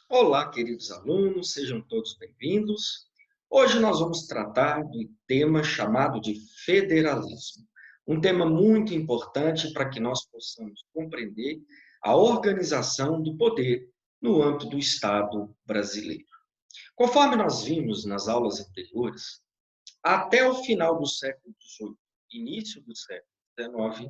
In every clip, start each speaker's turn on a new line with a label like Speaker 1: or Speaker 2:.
Speaker 1: Olá, queridos alunos, sejam todos bem-vindos. Hoje nós vamos tratar do tema chamado de federalismo, um tema muito importante para que nós possamos compreender a organização do poder no âmbito do Estado brasileiro. Conforme nós vimos nas aulas anteriores, até o final do século XVIII, início do século XIX,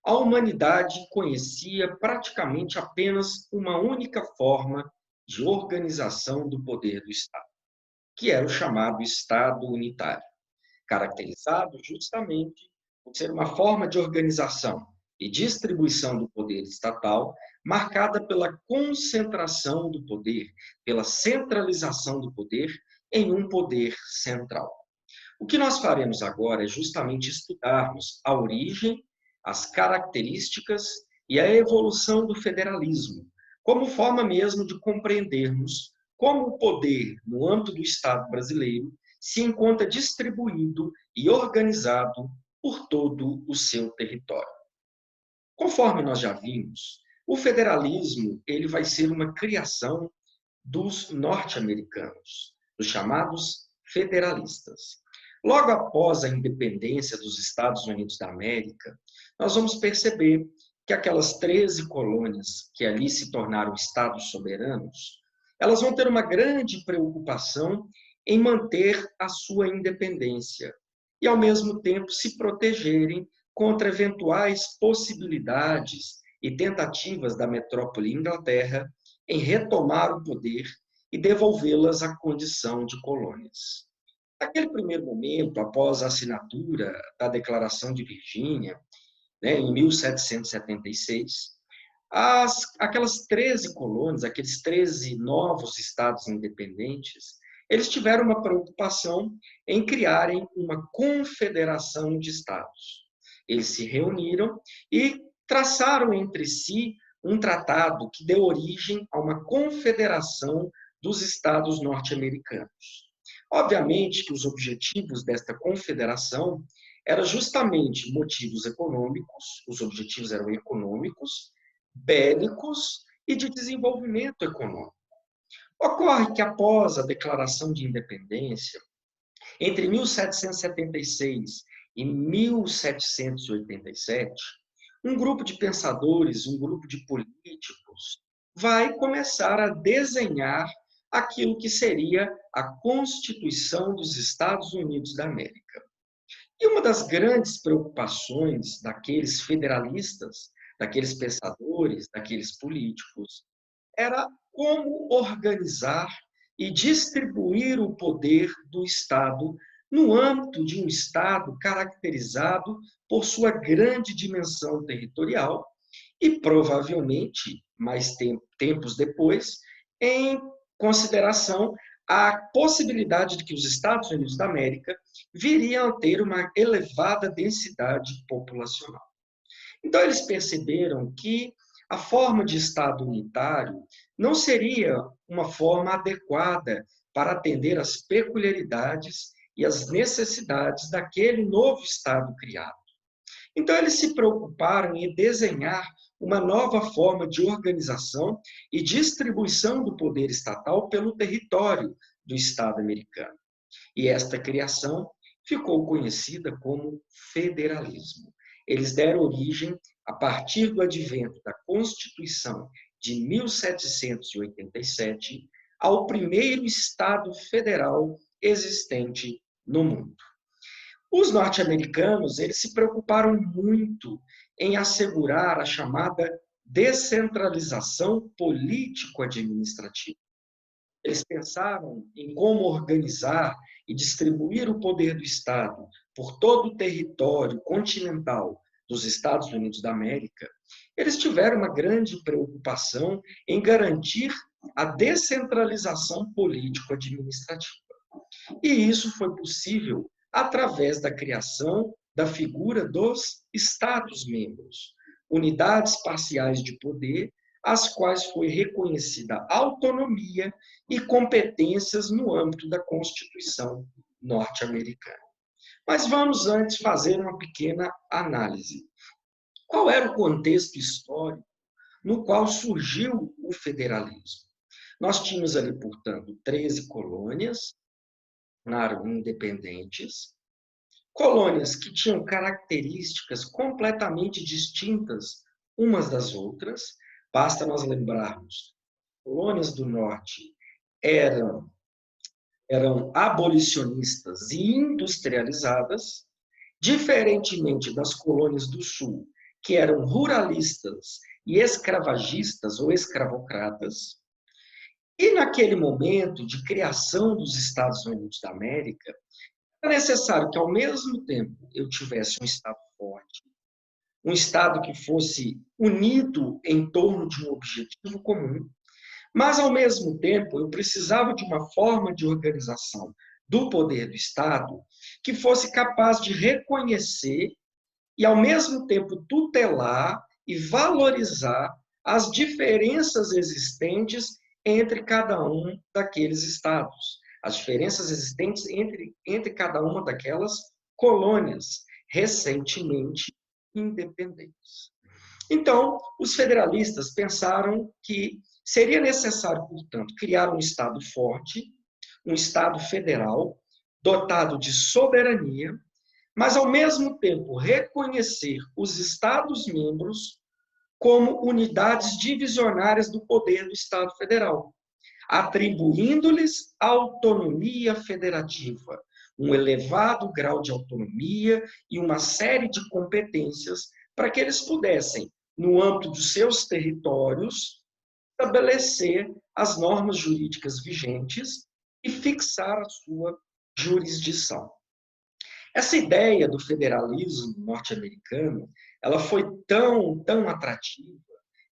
Speaker 1: a humanidade conhecia praticamente apenas uma única forma de organização do poder do Estado, que era o chamado Estado unitário, caracterizado justamente por ser uma forma de organização e distribuição do poder estatal marcada pela concentração do poder, pela centralização do poder em um poder central. O que nós faremos agora é justamente estudarmos a origem, as características e a evolução do federalismo, como forma mesmo de compreendermos como o poder, no âmbito do Estado brasileiro, se encontra distribuído e organizado por todo o seu território. Conforme nós já vimos, o federalismo ele vai ser uma criação dos norte-americanos, dos chamados federalistas. Logo após a independência dos Estados Unidos da América, nós vamos perceber que aquelas 13 colônias que ali se tornaram estados soberanos, elas vão ter uma grande preocupação em manter a sua independência e, ao mesmo tempo, se protegerem contra eventuais possibilidades e tentativas da metrópole Inglaterra em retomar o poder e devolvê-las à condição de colônias. Naquele primeiro momento, após a assinatura da Declaração de Virgínia, em 1776, aquelas 13 colônias, aqueles 13 novos estados independentes, eles tiveram uma preocupação em criarem uma confederação de estados. Eles se reuniram e traçaram entre si um tratado que deu origem a uma confederação dos estados norte-americanos. Obviamente que os objetivos desta confederação eram justamente motivos econômicos, os objetivos eram econômicos, bélicos e de desenvolvimento econômico. Ocorre que após a declaração de independência, entre 1776 e 1787, um grupo de pensadores, um grupo de políticos, vai começar a desenhar aquilo que seria a Constituição dos Estados Unidos da América. E uma das grandes preocupações daqueles federalistas, daqueles pensadores, daqueles políticos, era como organizar e distribuir o poder do Estado no âmbito de um Estado caracterizado por sua grande dimensão territorial e, provavelmente, mais tempos depois, em consideração a possibilidade de que os Estados Unidos da América viriam a ter uma elevada densidade populacional. Então, eles perceberam que a forma de Estado unitário não seria uma forma adequada para atender às peculiaridades e às necessidades daquele novo Estado criado. Então, eles se preocuparam em desenhar uma nova forma de organização e distribuição do poder estatal pelo território do Estado americano. E esta criação ficou conhecida como federalismo. Eles deram origem, a partir do advento da Constituição de 1787, ao primeiro Estado federal existente no mundo. Os norte-americanos, eles se preocuparam muito em assegurar a chamada descentralização político-administrativa. Eles pensaram em como organizar e distribuir o poder do Estado por todo o território continental dos Estados Unidos da América. Eles tiveram uma grande preocupação em garantir a descentralização político-administrativa. E isso foi possível através da criação da figura dos Estados-membros, unidades parciais de poder, às quais foi reconhecida autonomia e competências no âmbito da Constituição norte-americana. Mas vamos antes fazer uma pequena análise. Qual era o contexto histórico no qual surgiu o federalismo? Nós tínhamos ali, portanto, 13 colônias independentes, colônias que tinham características completamente distintas umas das outras. Basta nós lembrarmos, colônias do norte eram, eram abolicionistas e industrializadas, diferentemente das colônias do sul, que eram ruralistas e escravagistas ou escravocratas. E naquele momento de criação dos Estados Unidos da América, era necessário que, ao mesmo tempo, eu tivesse um Estado forte, um Estado que fosse unido em torno de um objetivo comum, mas, ao mesmo tempo, eu precisava de uma forma de organização do poder do Estado que fosse capaz de reconhecer e, ao mesmo tempo, tutelar e valorizar as diferenças existentes entre cada um daqueles estados, as diferenças existentes entre cada uma daquelas colônias recentemente independentes. Então, os federalistas pensaram que seria necessário, portanto, criar um Estado forte, um Estado federal, dotado de soberania, mas, ao mesmo tempo, reconhecer os Estados-membros como unidades divisionárias do poder do Estado federal, atribuindo-lhes autonomia federativa, um elevado grau de autonomia e uma série de competências para que eles pudessem, no âmbito dos seus territórios, estabelecer as normas jurídicas vigentes e fixar a sua jurisdição. Essa ideia do federalismo norte-americano, ela foi tão atrativa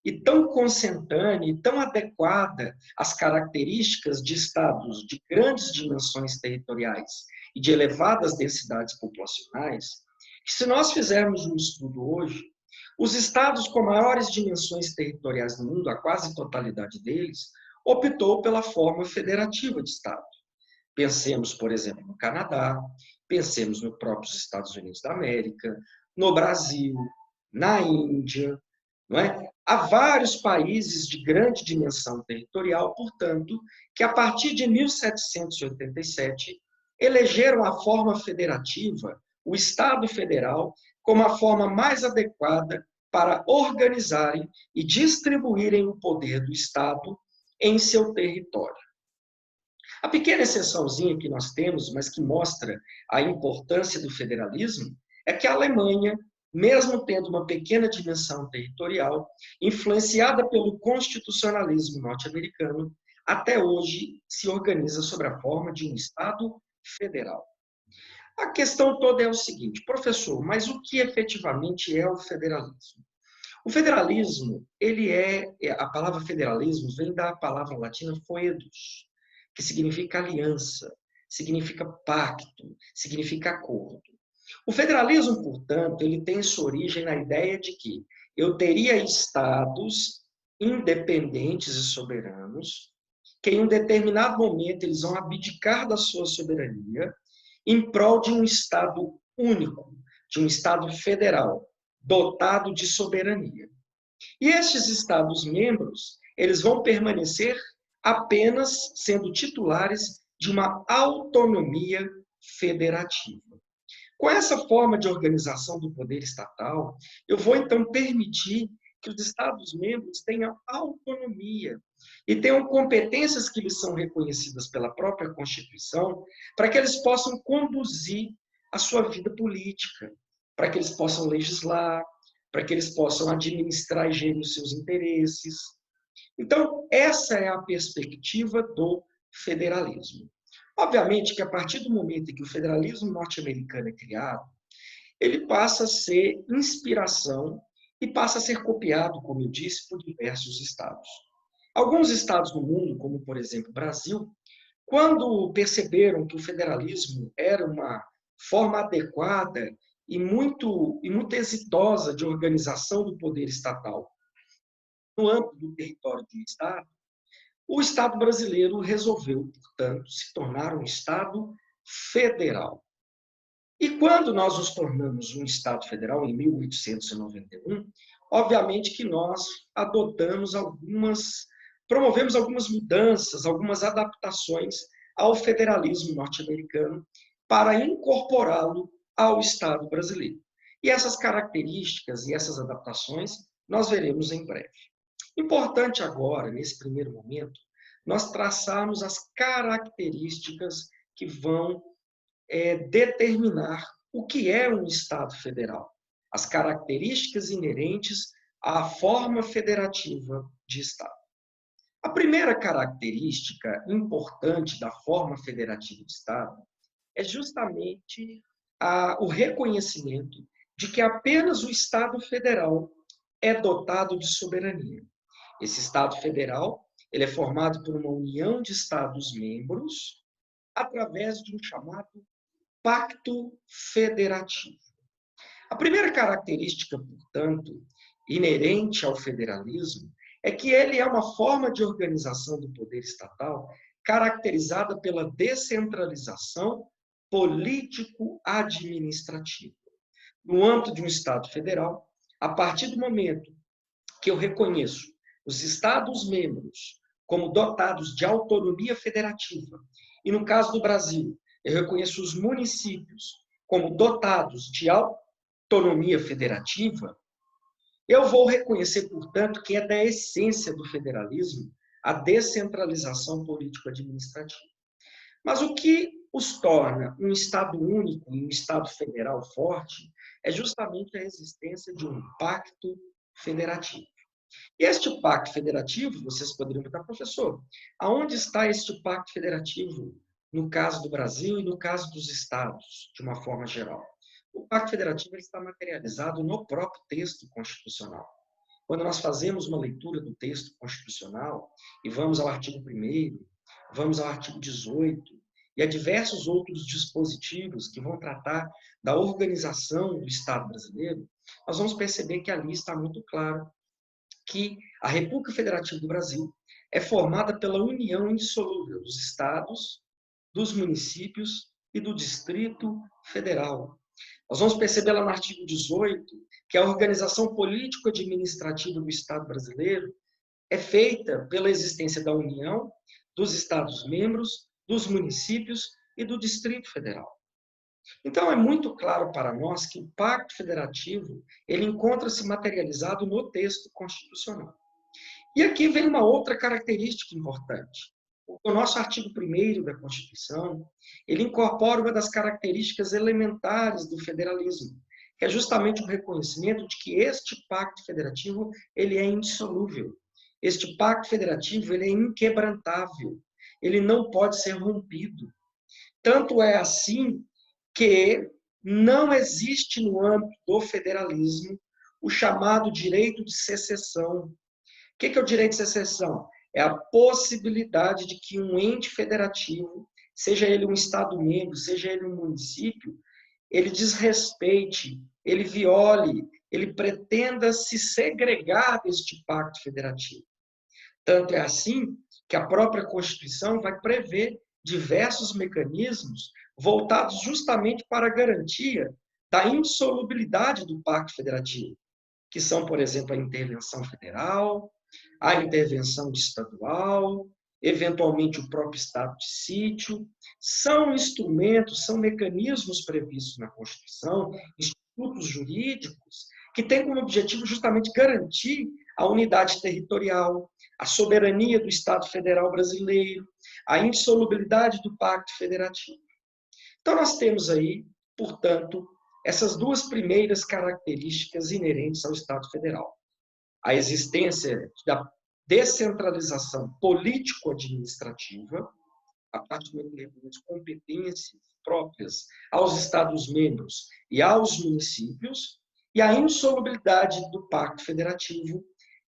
Speaker 1: e tão consentânea e tão adequada às características de estados de grandes dimensões territoriais e de elevadas densidades populacionais, que, se nós fizermos um estudo hoje, os estados com maiores dimensões territoriais no mundo, a quase totalidade deles, optou pela forma federativa de estado. Pensemos, por exemplo, no Canadá, pensemos nos próprios Estados Unidos da América, no Brasil, na Índia, não é? Há vários países de grande dimensão territorial, portanto, que a partir de 1787 elegeram a forma federativa, o Estado federal, como a forma mais adequada para organizarem e distribuírem o poder do Estado em seu território. A pequena exceçãozinha que nós temos, mas que mostra a importância do federalismo, é que a Alemanha, mesmo tendo uma pequena dimensão territorial, influenciada pelo constitucionalismo norte-americano, até hoje se organiza sob a forma de um Estado federal. A questão toda é o seguinte, professor, mas o que efetivamente é o federalismo? O federalismo, a palavra federalismo vem da palavra latina foedus, que significa aliança, significa pacto, significa acordo. O federalismo, portanto, ele tem sua origem na ideia de que eu teria estados independentes e soberanos, que em um determinado momento eles vão abdicar da sua soberania em prol de um estado único, de um estado federal, dotado de soberania. E estes estados-membros, eles vão permanecer apenas sendo titulares de uma autonomia federativa. Com essa forma de organização do poder estatal, eu vou então permitir que os Estados-membros tenham autonomia e tenham competências que lhes são reconhecidas pela própria Constituição, para que eles possam conduzir a sua vida política, para que eles possam legislar, para que eles possam administrar e gerir os seus interesses. Então, essa é a perspectiva do federalismo. Obviamente que, a partir do momento em que o federalismo norte-americano é criado, ele passa a ser inspiração e passa a ser copiado, como eu disse, por diversos estados. Alguns estados do mundo, como, por exemplo, o Brasil, quando perceberam que o federalismo era uma forma adequada e muito exitosa de organização do poder estatal no âmbito do território de um estado, o Estado brasileiro resolveu, portanto, se tornar um Estado federal. E quando nós nos tornamos um Estado federal, em 1891, obviamente que nós adotamos algumas promovemos algumas mudanças, algumas adaptações ao federalismo norte-americano para incorporá-lo ao Estado brasileiro. E essas características e essas adaptações nós veremos em breve. Importante agora, nesse primeiro momento, nós traçarmos as características que vão determinar o que é um Estado federal, as características inerentes à forma federativa de Estado. A primeira característica importante da forma federativa de Estado é justamente o reconhecimento de que apenas o Estado federal é dotado de soberania. Esse Estado federal ele é formado por uma união de Estados-membros através de um chamado Pacto Federativo. A primeira característica, portanto, inerente ao federalismo é que ele é uma forma de organização do poder estatal caracterizada pela descentralização político-administrativa. No âmbito de um Estado federal, a partir do momento que eu reconheço os Estados-membros como dotados de autonomia federativa, e no caso do Brasil, eu reconheço os municípios como dotados de autonomia federativa, eu vou reconhecer, portanto, que é da essência do federalismo a descentralização político-administrativa. Mas o que os torna um Estado único e um Estado federal forte é justamente a existência de um pacto federativo. E este pacto federativo, vocês poderiam perguntar, professor, aonde está este pacto federativo no caso do Brasil e no caso dos estados, de uma forma geral? O pacto federativo está materializado no próprio texto constitucional. Quando nós fazemos uma leitura do texto constitucional e vamos ao artigo 1º, vamos ao artigo 18 e a diversos outros dispositivos que vão tratar da organização do Estado brasileiro, nós vamos perceber que ali está muito claro que a República Federativa do Brasil é formada pela união indissolúvel dos estados, dos municípios e do Distrito Federal. Nós vamos perceber lá no artigo 18 que a organização político-administrativa do Estado brasileiro é feita pela existência da União, dos Estados-membros, dos municípios e do Distrito Federal. Então, é muito claro para nós que o Pacto Federativo ele encontra-se materializado no texto constitucional. E aqui vem uma outra característica importante. O nosso artigo 1º da Constituição, ele incorpora uma das características elementares do federalismo, que é justamente o reconhecimento de que este Pacto Federativo ele é indissolúvel. Este Pacto Federativo ele é inquebrantável. Ele não pode ser rompido. Tanto é assim que não existe no âmbito do federalismo o chamado direito de secessão. O que é o direito de secessão? É a possibilidade de que um ente federativo, seja ele um Estado-membro, seja ele um município, ele desrespeite, ele viole, ele pretenda se segregar deste pacto federativo. Tanto é assim que a própria Constituição vai prever diversos mecanismos voltados justamente para a garantia da insolubilidade do Pacto Federativo, que são, por exemplo, a intervenção federal, a intervenção estadual, eventualmente o próprio estado de sítio, são instrumentos, são mecanismos previstos na Constituição, institutos jurídicos, que têm como objetivo justamente garantir a unidade territorial, a soberania do Estado Federal brasileiro, a insolubilidade do Pacto Federativo. Então, nós temos aí, portanto, essas duas primeiras características inerentes ao Estado Federal. A existência da descentralização político-administrativa, a partir do momento que as competências próprias aos Estados-membros e aos municípios, e a insolubilidade do Pacto Federativo,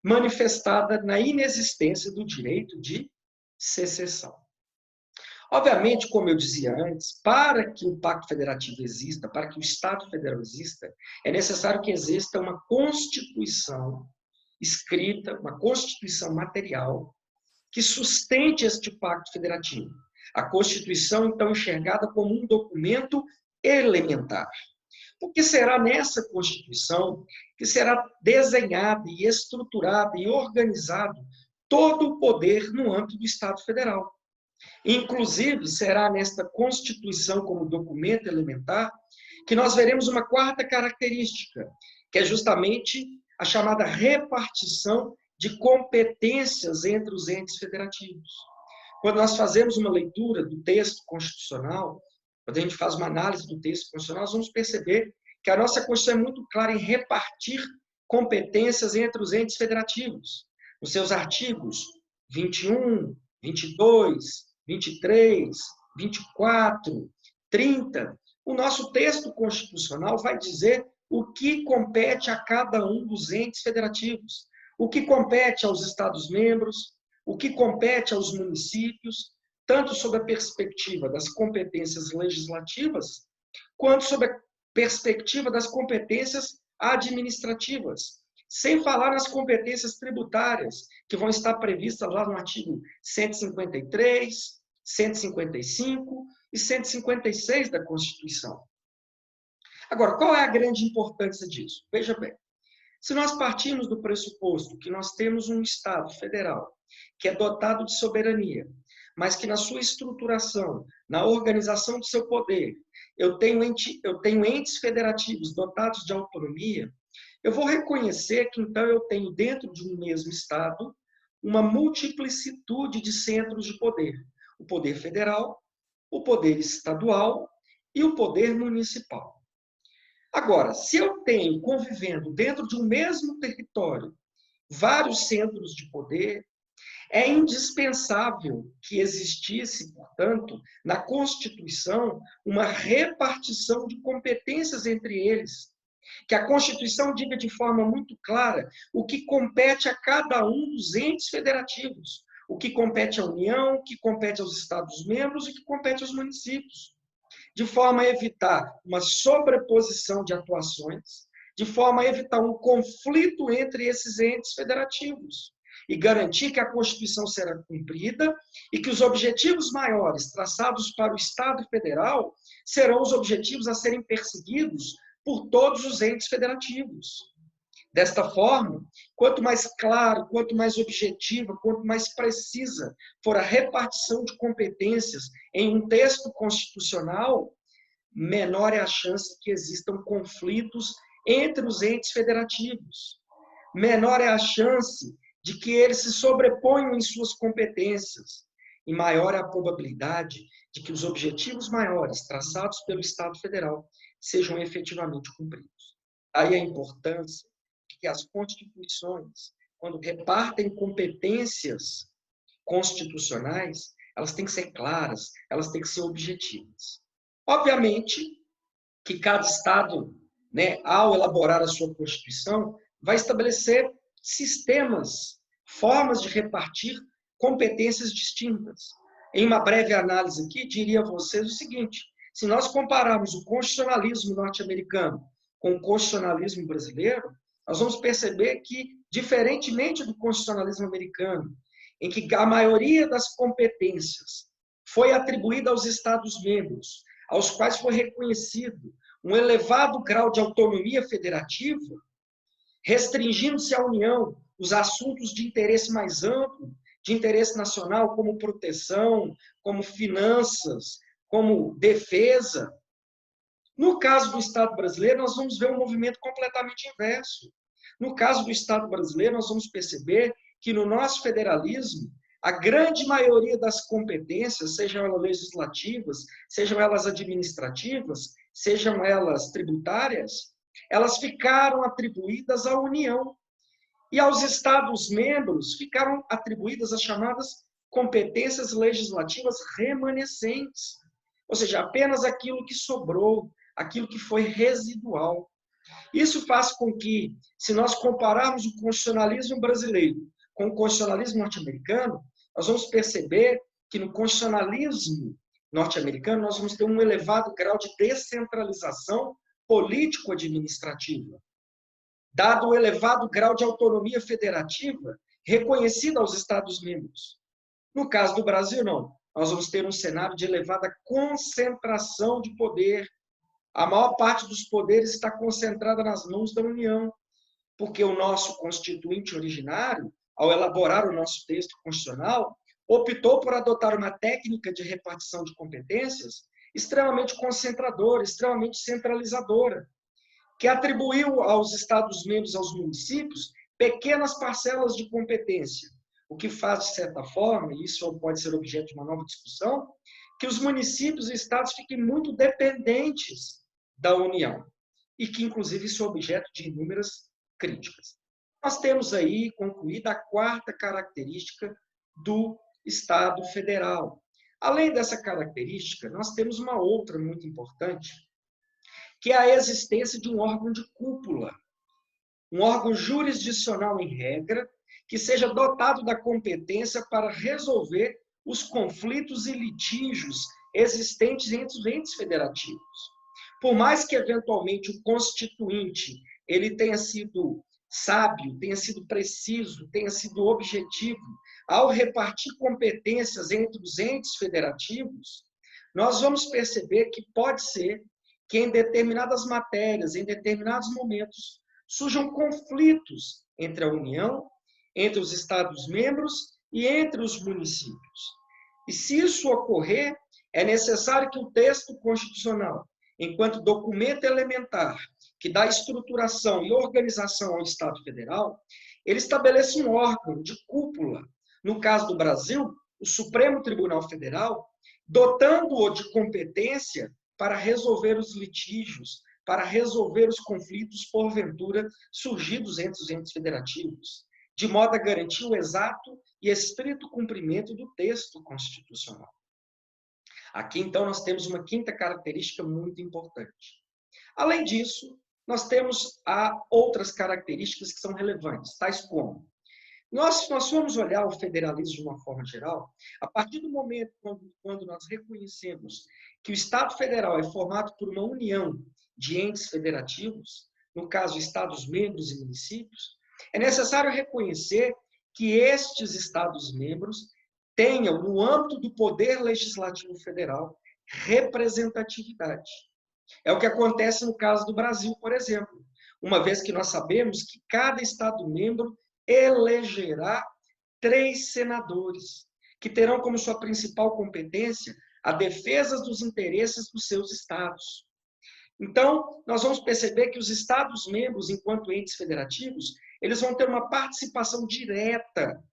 Speaker 1: manifestada na inexistência do direito de secessão. Obviamente, como eu dizia antes, para que o Pacto Federativo exista, para que o Estado Federal exista, é necessário que exista uma Constituição escrita, uma Constituição material, que sustente este Pacto Federativo. A Constituição, então, enxergada como um documento elementar. Porque será nessa Constituição que será desenhado e estruturado e organizado todo o poder no âmbito do Estado Federal. Inclusive, será nesta Constituição, como documento elementar, que nós veremos uma quarta característica, que é justamente a chamada repartição de competências entre os entes federativos. Quando nós fazemos uma leitura do texto constitucional, quando a gente faz uma análise do texto constitucional, nós vamos perceber que a nossa Constituição é muito clara em repartir competências entre os entes federativos. Nos seus artigos 21, 22, 23, 24, 30, o nosso texto constitucional vai dizer o que compete a cada um dos entes federativos, o que compete aos Estados-membros, o que compete aos municípios, tanto sob a perspectiva das competências legislativas, quanto sob a perspectiva das competências administrativas, sem falar nas competências tributárias, que vão estar previstas lá no artigo 153, 155 e 156 da Constituição. Agora, qual é a grande importância disso? Veja bem, se nós partirmos do pressuposto que nós temos um Estado federal que é dotado de soberania, mas que na sua estruturação, na organização do seu poder, eu tenho entes federativos dotados de autonomia, eu vou reconhecer que, então, eu tenho dentro de um mesmo Estado uma multiplicitude de centros de poder. O poder federal, o poder estadual e o poder municipal. Agora, se eu tenho, convivendo dentro de um mesmo território, vários centros de poder, é indispensável que existisse, portanto, na Constituição, uma repartição de competências entre eles. Que a Constituição diga de forma muito clara o que compete a cada um dos entes federativos, o que compete à União, o que compete aos Estados-membros e o que compete aos municípios, de forma a evitar uma sobreposição de atuações, de forma a evitar um conflito entre esses entes federativos e garantir que a Constituição será cumprida e que os objetivos maiores traçados para o Estado federal serão os objetivos a serem perseguidos por todos os entes federativos. Desta forma, quanto mais claro, quanto mais objetiva, quanto mais precisa for a repartição de competências em um texto constitucional, menor é a chance que existam conflitos entre os entes federativos. Menor é a chance de que eles se sobreponham em suas competências. E maior é a probabilidade de que os objetivos maiores traçados pelo Estado Federal sejam efetivamente cumpridos. Aí a importância de que as constituições, quando repartem competências constitucionais, elas têm que ser claras, elas têm que ser objetivas. Obviamente que cada Estado, ao elaborar a sua Constituição, vai estabelecer sistemas, formas de repartir competências distintas. Em uma breve análise aqui, diria a vocês o seguinte: se nós compararmos o constitucionalismo norte-americano com o constitucionalismo brasileiro, nós vamos perceber que, diferentemente do constitucionalismo americano, em que a maioria das competências foi atribuída aos Estados-membros, aos quais foi reconhecido um elevado grau de autonomia federativa, restringindo-se à União os assuntos de interesse mais amplo, de interesse nacional, como proteção, como finanças, como defesa. No caso do Estado brasileiro, nós vamos ver um movimento completamente inverso. No caso do Estado brasileiro, nós vamos perceber que no nosso federalismo, a grande maioria das competências, sejam elas legislativas, sejam elas administrativas, sejam elas tributárias, elas ficaram atribuídas à União. E aos Estados-membros ficaram atribuídas as chamadas competências legislativas remanescentes. Ou seja, apenas aquilo que sobrou, aquilo que foi residual. Isso faz com que, se nós compararmos o constitucionalismo brasileiro com o constitucionalismo norte-americano, nós vamos perceber que no constitucionalismo norte-americano nós vamos ter um elevado grau de descentralização político-administrativa, dado o elevado grau de autonomia federativa reconhecida aos Estados-membros. No caso do Brasil, não. Nós vamos ter um cenário de elevada concentração de poder. A maior parte dos poderes está concentrada nas mãos da União, porque o nosso constituinte originário, ao elaborar o nosso texto constitucional, optou por adotar uma técnica de repartição de competências extremamente concentradora, extremamente centralizadora, que atribuiu aos Estados-membros, aos municípios, pequenas parcelas de competência, o que faz, de certa forma, e isso pode ser objeto de uma nova discussão, que os municípios e estados fiquem muito dependentes da União, e que, inclusive, isso é objeto de inúmeras críticas. Nós temos aí concluída a quarta característica do Estado federal. Além dessa característica, nós temos uma outra muito importante, que é a existência de um órgão de cúpula, um órgão jurisdicional em regra, que seja dotado da competência para resolver os conflitos e litígios existentes entre os entes federativos. Por mais que, eventualmente, o constituinte ele tenha sido sábio, tenha sido preciso, tenha sido objetivo, ao repartir competências entre os entes federativos, nós vamos perceber que pode ser que em determinadas matérias, em determinados momentos, surjam conflitos entre a União, entre os Estados-membros e entre os municípios. E se isso ocorrer, é necessário que o texto constitucional, enquanto documento elementar que dá estruturação e organização ao Estado federal, ele estabeleça um órgão de cúpula, no caso do Brasil, o Supremo Tribunal Federal, dotando-o de competência para resolver os litígios, para resolver os conflitos, porventura, surgidos entre os entes federativos, de modo a garantir o exato e estrito cumprimento do texto constitucional. Aqui, então, nós temos uma quinta característica muito importante. Além disso, nós temos outras características que são relevantes, tais como, nós formos olhar o federalismo de uma forma geral, a partir do momento quando nós reconhecemos que o Estado federal é formado por uma união de entes federativos, no caso, Estados-membros e municípios, é necessário reconhecer que estes Estados-membros tenham, no âmbito do Poder Legislativo Federal, representatividade. É o que acontece no caso do Brasil, por exemplo, uma vez que nós sabemos que cada Estado-membro elegerá 3 senadores, que terão como sua principal competência a defesa dos interesses dos seus estados. Então, nós vamos perceber que os Estados-membros, enquanto entes federativos, eles vão ter uma participação direta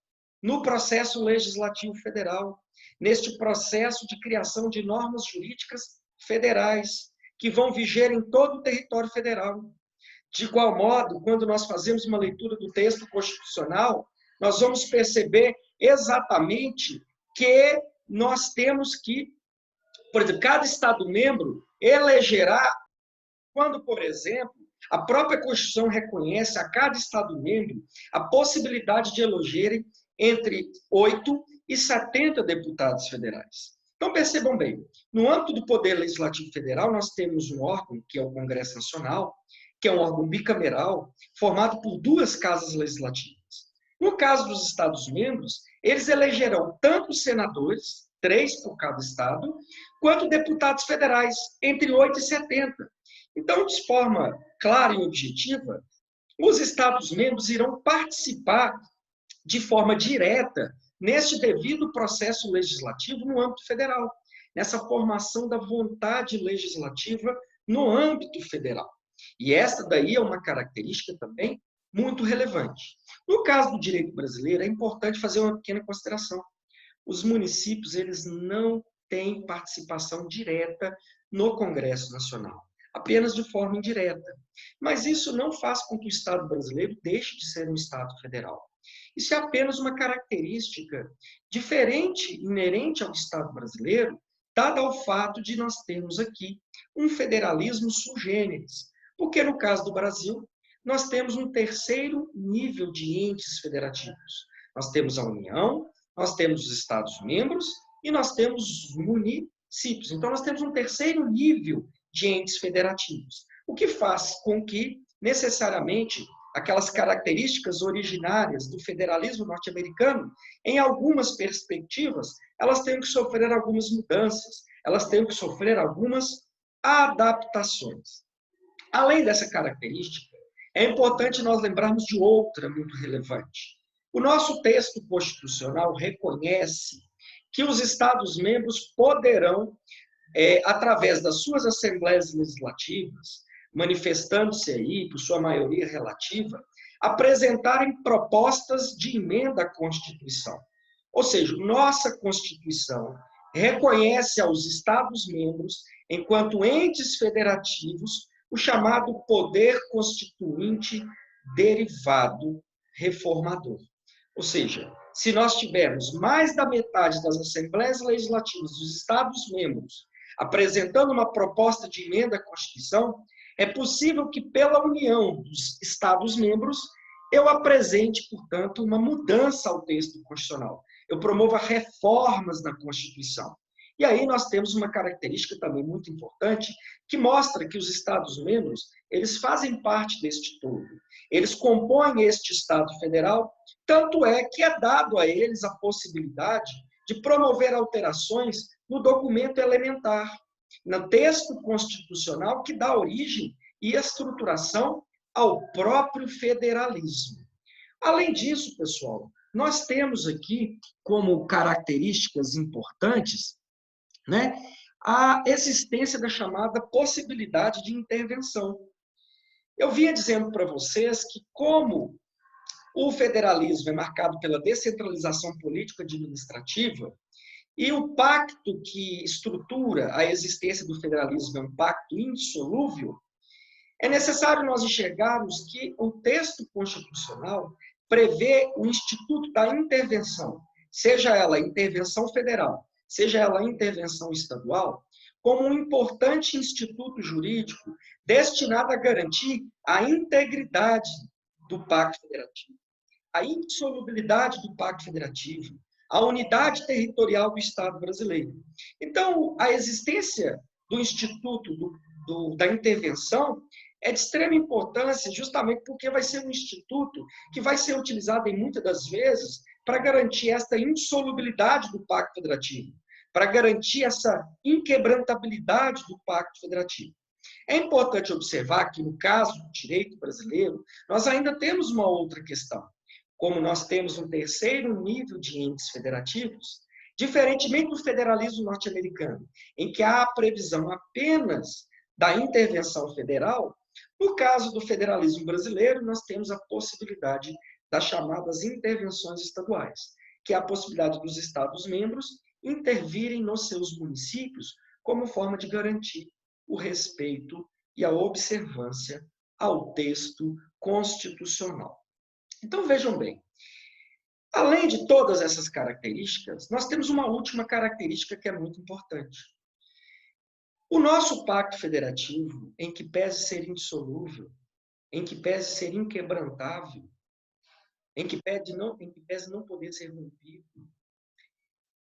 Speaker 1: no processo legislativo federal, neste processo de criação de normas jurídicas federais, que vão viger em todo o território federal. De igual modo, quando nós fazemos uma leitura do texto constitucional, nós vamos perceber exatamente que nós temos que, por exemplo, cada Estado-membro elegerá, quando, por exemplo, a própria Constituição reconhece a cada Estado-membro a possibilidade de elegerem entre 8 e 70 deputados federais. Então, percebam bem, no âmbito do Poder Legislativo Federal, nós temos um órgão, que é o Congresso Nacional, que é um órgão bicameral, formado por 2 casas legislativas. No caso dos Estados-membros, eles elegerão tanto senadores, 3 por cada estado, quanto deputados federais, entre 8 e 70. Então, de forma clara e objetiva, os Estados-membros irão participar de forma direta neste devido processo legislativo no âmbito federal, nessa formação da vontade legislativa no âmbito federal. E esta daí é uma característica também muito relevante. No caso do direito brasileiro, é importante fazer uma pequena consideração. Os municípios, eles não têm participação direta no Congresso Nacional, apenas de forma indireta. Mas isso não faz com que o Estado brasileiro deixe de ser um Estado federal. Isso é apenas uma característica diferente, inerente ao Estado brasileiro, dada ao fato de nós termos aqui um federalismo sui generis. Porque, no caso do Brasil, nós temos um terceiro nível de entes federativos. Nós temos a União, nós temos os Estados-membros e nós temos os municípios. Então, nós temos um terceiro nível de entes federativos, o que faz com que, necessariamente, aquelas características originárias do federalismo norte-americano, em algumas perspectivas, elas têm que sofrer algumas mudanças, elas têm que sofrer algumas adaptações. Além dessa característica, é importante nós lembrarmos de outra muito relevante, O nosso texto constitucional reconhece que os Estados-membros poderão, através das suas assembleias legislativas, manifestando-se aí por sua maioria relativa, apresentarem propostas de emenda à Constituição. Ou seja, nossa Constituição reconhece aos Estados-membros, enquanto entes federativos, o chamado poder constituinte derivado reformador. Ou seja, se nós tivermos mais da metade das assembleias legislativas dos Estados-membros apresentando uma proposta de emenda à Constituição, é possível que, pela união dos Estados-membros, eu apresente, portanto, uma mudança ao texto constitucional. Eu promova reformas na Constituição. E aí nós temos uma característica também muito importante, que mostra que os Estados-membros, eles fazem parte deste todo. Eles compõem este Estado federal, tanto é que é dado a eles a possibilidade de promover alterações no documento elementar, no texto constitucional que dá origem e estruturação ao próprio federalismo. Além disso, pessoal, nós temos aqui como características importantes, né, a existência da chamada possibilidade de intervenção. Eu vinha dizendo para vocês que, como o federalismo é marcado pela descentralização político-administrativa, e o pacto que estrutura a existência do federalismo é um pacto indissolúvel, é necessário nós enxergarmos que o texto constitucional prevê o instituto da intervenção, seja ela intervenção federal, seja ela intervenção estadual, como um importante instituto jurídico destinado a garantir a integridade do pacto federativo, a indissolubilidade do pacto federativo, a unidade territorial do Estado brasileiro. Então, a existência do Instituto da Intervenção é de extrema importância, justamente porque vai ser um instituto que vai ser utilizado, em muitas das vezes, para garantir esta insolubilidade do Pacto Federativo, para garantir essa inquebrantabilidade do Pacto Federativo. É importante observar que, no caso do direito brasileiro, nós ainda temos uma outra questão. Como nós temos um terceiro nível de entes federativos, diferentemente do federalismo norte-americano, em que há a previsão apenas da intervenção federal, no caso do federalismo brasileiro, nós temos a possibilidade das chamadas intervenções estaduais, que é a possibilidade dos Estados-membros intervirem nos seus municípios como forma de garantir o respeito e a observância ao texto constitucional. Então, vejam bem, além de todas essas características, nós temos uma última característica que é muito importante. O nosso pacto federativo, em que pese ser indissolúvel, em que pese ser inquebrantável, em que pese não poder ser rompido,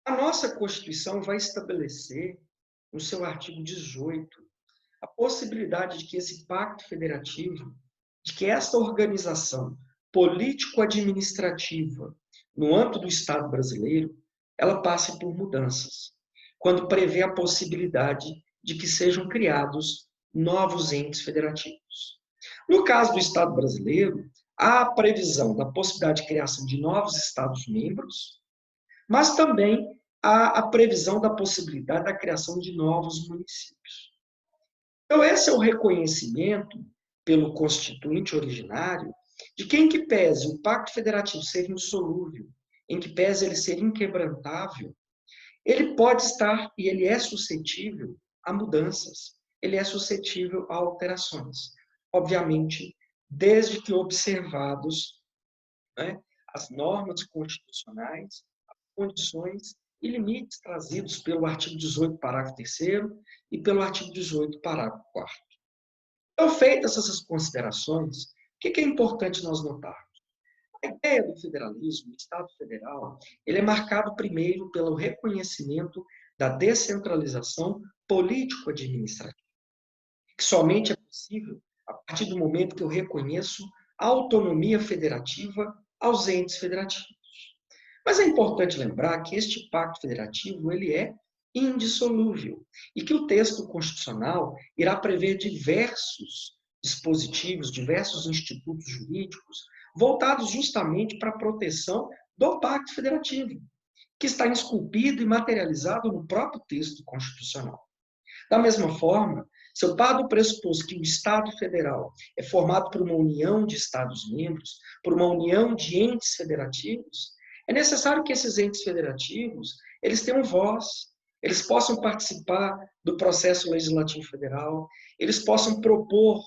Speaker 1: a nossa Constituição vai estabelecer, no seu artigo 18, a possibilidade de que esse pacto federativo, de que esta organização político-administrativa no âmbito do Estado brasileiro, ela passe por mudanças, quando prevê a possibilidade de que sejam criados novos entes federativos. No caso do Estado brasileiro, há a previsão da possibilidade de criação de novos Estados-membros, mas também há a previsão da possibilidade da criação de novos municípios. Então, esse é o reconhecimento pelo Constituinte originário de que, em que pese o Pacto Federativo ser indissolúvel, em que pese ele ser inquebrantável, ele pode estar e ele é suscetível a mudanças, ele é suscetível a alterações. Obviamente, desde que observados, né, as normas constitucionais, as condições e limites trazidos pelo artigo 18, parágrafo 3º, e pelo artigo 18, parágrafo 4º. Então, feitas essas considerações, o que é importante nós notarmos? A ideia do federalismo, do Estado federal, ele é marcado primeiro pelo reconhecimento da descentralização político-administrativa, que somente é possível a partir do momento que eu reconheço a autonomia federativa aos entes federativos. Mas é importante lembrar que este pacto federativo ele é indissolúvel e que o texto constitucional irá prever diversos dispositivos, diversos institutos jurídicos voltados justamente para a proteção do Pacto Federativo, que está esculpido e materializado no próprio texto constitucional. Da mesma forma, se eu paro do pressuposto que o Estado Federal é formado por uma união de Estados-membros, por uma união de entes federativos, é necessário que esses entes federativos eles tenham voz, eles possam participar do processo legislativo federal, eles possam propor,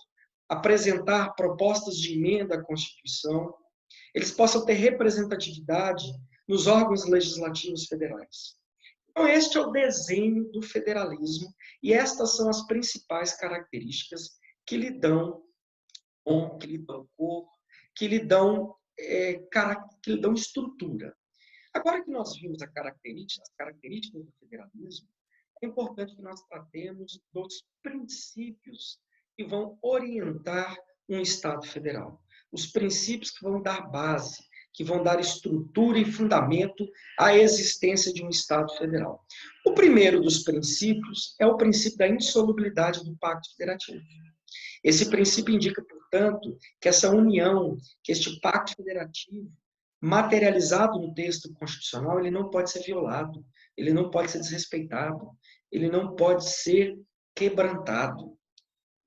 Speaker 1: apresentar propostas de emenda à Constituição, eles possam ter representatividade nos órgãos legislativos federais. Então, este é o desenho do federalismo e estas são as principais características que lhe dão tom, que lhe dão cor, que lhe dão estrutura. Agora que nós vimos as características do federalismo, é importante que nós tratemos dos princípios que vão orientar um Estado federal. Os princípios que vão dar base, que vão dar estrutura e fundamento à existência de um Estado federal. O primeiro dos princípios é o princípio da insolubilidade do Pacto Federativo. Esse princípio indica, portanto, que essa união, que este Pacto Federativo, materializado no texto constitucional, ele não pode ser violado, ele não pode ser desrespeitado, ele não pode ser quebrantado.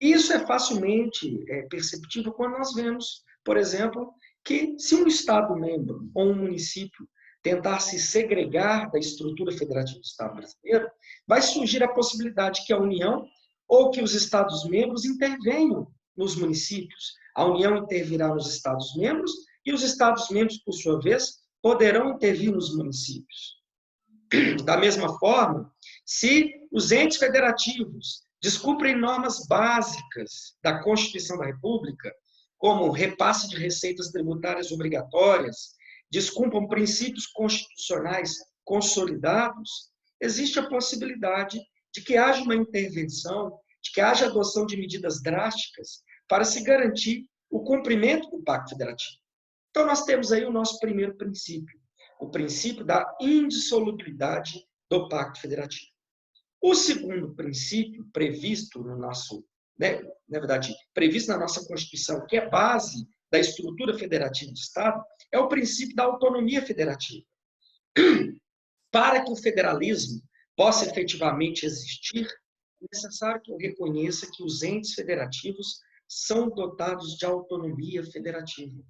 Speaker 1: Isso é facilmente perceptível quando nós vemos, por exemplo, que se um Estado-membro ou um município tentar se segregar da estrutura federativa do Estado brasileiro, vai surgir a possibilidade que a União ou que os Estados-membros intervenham nos municípios. A União intervirá nos Estados-membros e os Estados-membros, por sua vez, poderão intervir nos municípios. Da mesma forma, se os entes federativos descumprem normas básicas da Constituição da República, como repasse de receitas tributárias obrigatórias, descumpram princípios constitucionais consolidados, existe a possibilidade de que haja uma intervenção, de que haja adoção de medidas drásticas para se garantir o cumprimento do Pacto Federativo. Então, nós temos aí o nosso primeiro princípio, o princípio da indissolubilidade do Pacto Federativo. O segundo princípio previsto no nosso, na verdade, previsto na nossa Constituição, que é base da estrutura federativa do Estado, é o princípio da autonomia federativa. Para que o federalismo possa efetivamente existir, é necessário que eu reconheça que os entes federativos são dotados de autonomia federativa.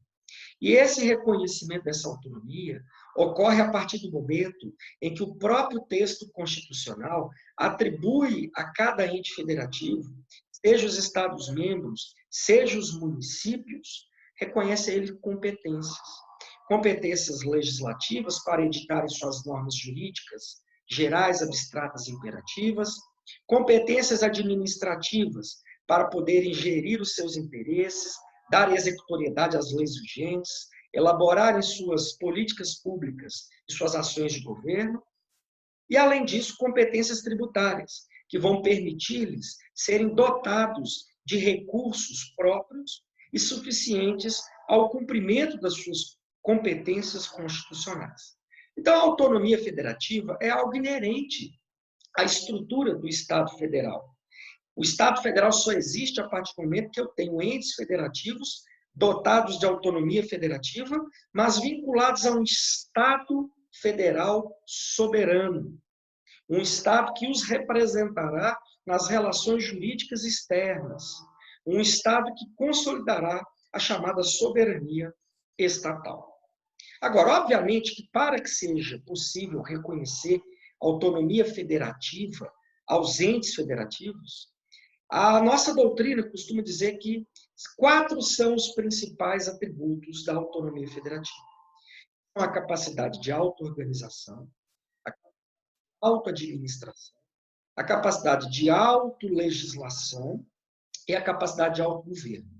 Speaker 1: E esse reconhecimento dessa autonomia ocorre a partir do momento em que o próprio texto constitucional atribui a cada ente federativo, seja os Estados-membros, seja os municípios, reconhece a ele competências. Competências legislativas para editarem suas normas jurídicas, gerais, abstratas e imperativas, competências administrativas para poderem gerir os seus interesses, dar executoriedade às leis vigentes, elaborarem suas políticas públicas e suas ações de governo, e, além disso, competências tributárias, que vão permitir-lhes serem dotados de recursos próprios e suficientes ao cumprimento das suas competências constitucionais. Então, a autonomia federativa é algo inerente à estrutura do Estado federal. O Estado federal só existe a partir do momento que eu tenho entes federativos dotados de autonomia federativa, mas vinculados a um Estado federal soberano. Um Estado que os representará nas relações jurídicas externas. Um Estado que consolidará a chamada soberania estatal. Agora, obviamente que para que seja possível reconhecer autonomia federativa aos entes federativos, a nossa doutrina costuma dizer que 4 são os principais atributos da autonomia federativa. A capacidade de auto-organização, a auto-administração, a capacidade de auto-legislação e a capacidade de autogoverno.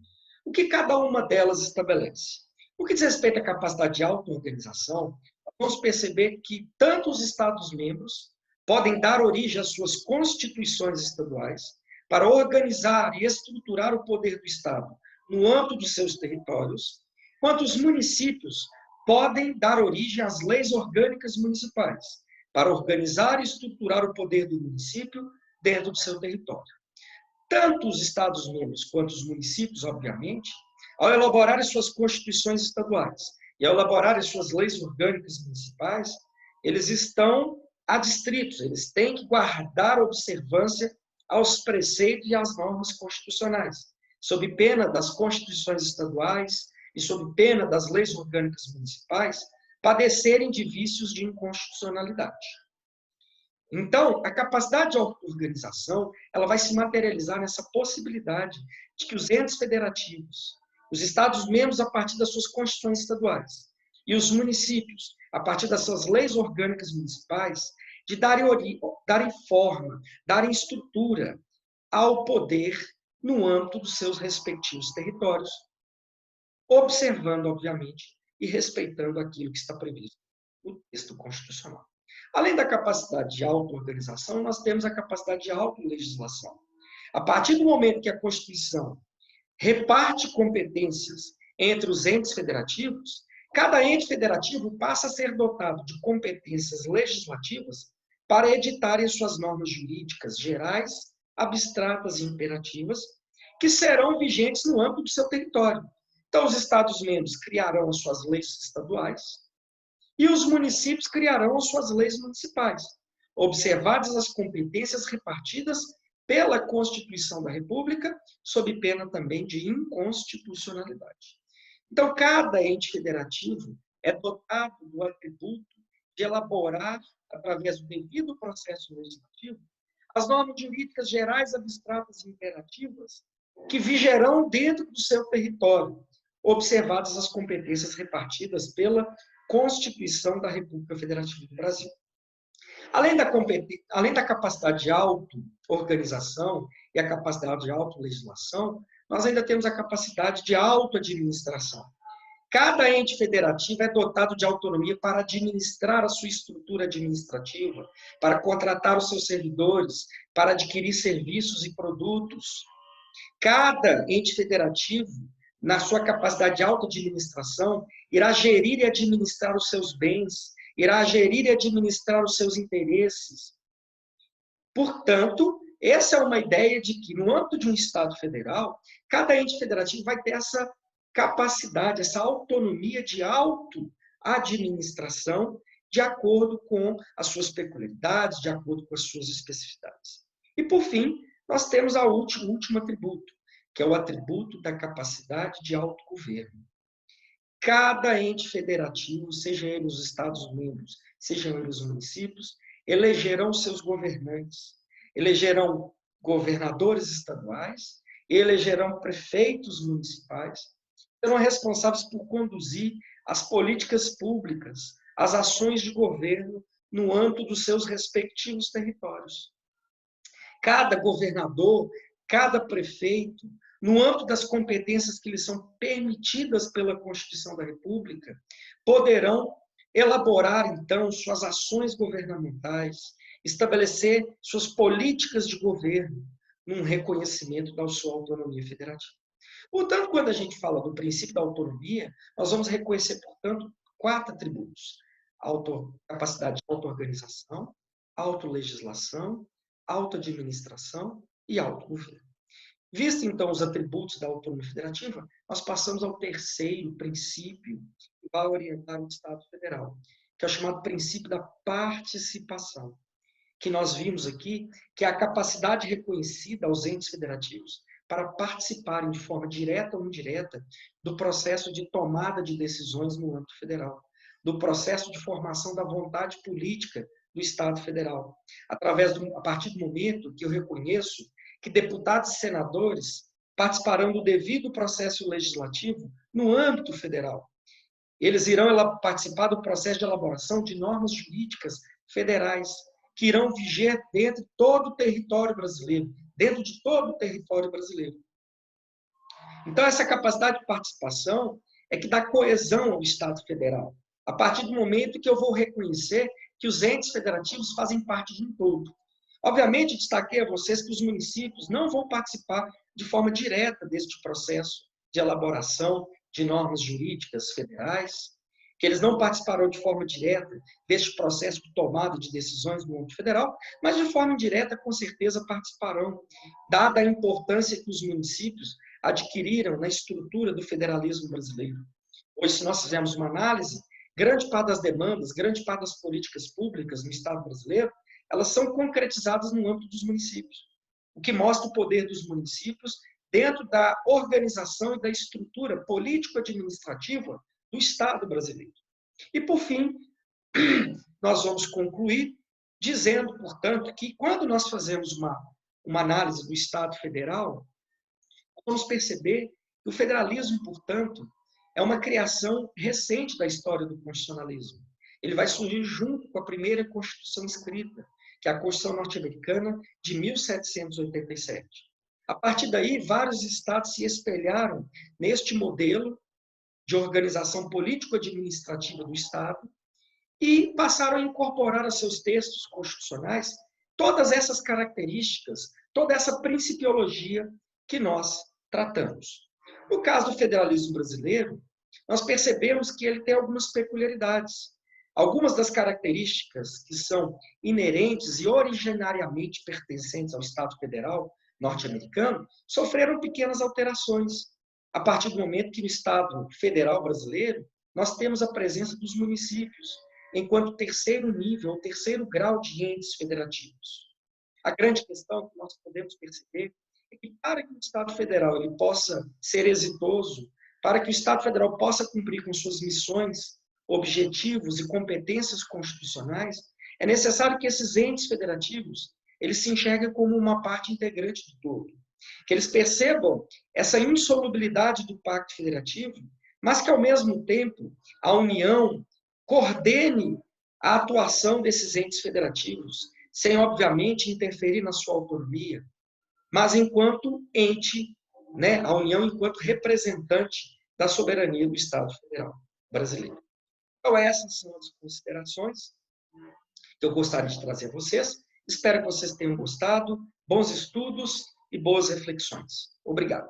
Speaker 1: O que cada uma delas estabelece? No que diz respeito à capacidade de auto-organização, vamos perceber que tanto os Estados-membros podem dar origem às suas constituições estaduais para organizar e estruturar o poder do Estado no âmbito dos seus territórios, quanto os municípios podem dar origem às leis orgânicas municipais para organizar e estruturar o poder do município dentro do seu território. Tanto os Estados-membros quanto os municípios, obviamente, ao elaborarem suas constituições estaduais e ao elaborarem suas leis orgânicas municipais, eles estão adstritos, eles têm que guardar observância aos preceitos e às normas constitucionais, sob pena das constituições estaduais e sob pena das leis orgânicas municipais, padecerem de vícios de inconstitucionalidade. Então, a capacidade de auto-organização, ela vai se materializar nessa possibilidade de que os entes federativos, os Estados-membros a partir das suas constituições estaduais e os municípios a partir das suas leis orgânicas municipais, de darem forma, darem estrutura ao poder no âmbito dos seus respectivos territórios, observando, obviamente, e respeitando aquilo que está previsto no texto constitucional. Além da capacidade de auto-organização, nós temos a capacidade de auto-legislação. A partir do momento que a Constituição reparte competências entre os entes federativos, cada ente federativo passa a ser dotado de competências legislativas para editarem suas normas jurídicas gerais, abstratas e imperativas, que serão vigentes no âmbito do seu território. Então, os Estados-membros criarão as suas leis estaduais e os municípios criarão as suas leis municipais, observadas as competências repartidas pela Constituição da República, sob pena também de inconstitucionalidade. Então, cada ente federativo é dotado do atributo de elaborar, através do devido processo legislativo, as normas jurídicas gerais, abstratas e imperativas que vigerão dentro do seu território, observadas as competências repartidas pela Constituição da República Federativa do Brasil. Além da capacidade de auto-organização e a capacidade de auto-legislação, nós ainda temos a capacidade de auto-administração. Cada ente federativo é dotado de autonomia para administrar a sua estrutura administrativa, para contratar os seus servidores, para adquirir serviços e produtos. Cada ente federativo, na sua capacidade de auto-administração, irá gerir e administrar os seus bens, irá gerir e administrar os seus interesses. Portanto, essa é uma ideia de que, no âmbito de um Estado federal, cada ente federativo vai ter essa capacidade, essa autonomia de auto-administração de acordo com as suas peculiaridades, de acordo com as suas especificidades. E, por fim, nós temos o último atributo, que é o atributo da capacidade de autogoverno. Cada ente federativo, seja ele os Estados-membros, sejam eles os municípios, elegerão seus governantes, elegerão governadores estaduais, elegerão prefeitos municipais, serão responsáveis por conduzir as políticas públicas, as ações de governo no âmbito dos seus respectivos territórios. Cada governador, cada prefeito, no âmbito das competências que lhes são permitidas pela Constituição da República, poderão elaborar, então, suas ações governamentais, estabelecer suas políticas de governo, num reconhecimento da sua autonomia federativa. Portanto, quando a gente fala do princípio da autonomia, nós vamos reconhecer, portanto, 4 atributos: capacidade de auto-organização, auto-legislação, auto-administração e autogoverno. Visto, então, os atributos da autonomia federativa, nós passamos ao terceiro princípio que vai orientar o Estado federal, que é o chamado princípio da participação, que nós vimos aqui, que é a capacidade reconhecida aos entes federativos para participarem de forma direta ou indireta do processo de tomada de decisões no âmbito federal, do processo de formação da vontade política do Estado federal, a partir do momento que eu reconheço que deputados e senadores participarão do devido processo legislativo no âmbito federal. Eles irão participar do processo de elaboração de normas jurídicas federais, que irão viger dentro de todo o território brasileiro, Então, essa capacidade de participação é que dá coesão ao Estado federal, a partir do momento que eu vou reconhecer que os entes federativos fazem parte de um todo. Obviamente, destaquei a vocês que os municípios não vão participar de forma direta deste processo de elaboração de normas jurídicas federais, que eles não participarão de forma direta deste processo de tomada de decisões no âmbito federal, mas de forma indireta, com certeza, participarão, dada a importância que os municípios adquiriram na estrutura do federalismo brasileiro. Hoje, se nós fizermos uma análise, grande parte das demandas, grande parte das políticas públicas no Estado brasileiro, elas são concretizadas no âmbito dos municípios, o que mostra o poder dos municípios dentro da organização e da estrutura político-administrativa do Estado brasileiro. E, por fim, nós vamos concluir dizendo, portanto, que quando nós fazemos uma análise do Estado federal, vamos perceber que o federalismo, portanto, é uma criação recente da história do constitucionalismo. Ele vai surgir junto com a primeira Constituição escrita, que é a Constituição norte-americana de 1787. A partir daí, vários estados se espelharam neste modelo de organização político-administrativa do Estado e passaram a incorporar a seus textos constitucionais todas essas características, toda essa principiologia que nós tratamos. No caso do federalismo brasileiro, nós percebemos que ele tem algumas peculiaridades. Algumas das características que são inerentes e originariamente pertencentes ao Estado Federal norte-americano sofreram pequenas alterações. A partir do momento que no Estado Federal brasileiro nós temos a presença dos municípios, enquanto terceiro nível, ou terceiro grau de entes federativos. A grande questão que nós podemos perceber é que para que o Estado Federal ele possa ser exitoso, para que o Estado Federal possa cumprir com suas missões, objetivos e competências constitucionais, é necessário que esses entes federativos eles se enxerguem como uma parte integrante do todo, que eles percebam essa insolubilidade do pacto federativo, mas que, ao mesmo tempo, a União coordene a atuação desses entes federativos, sem, obviamente, interferir na sua autonomia, mas enquanto ente, a União enquanto representante da soberania do Estado Federal brasileiro. Então, essas são as considerações que eu gostaria de trazer a vocês. Espero que vocês tenham gostado. Bons estudos e boas reflexões. Obrigado.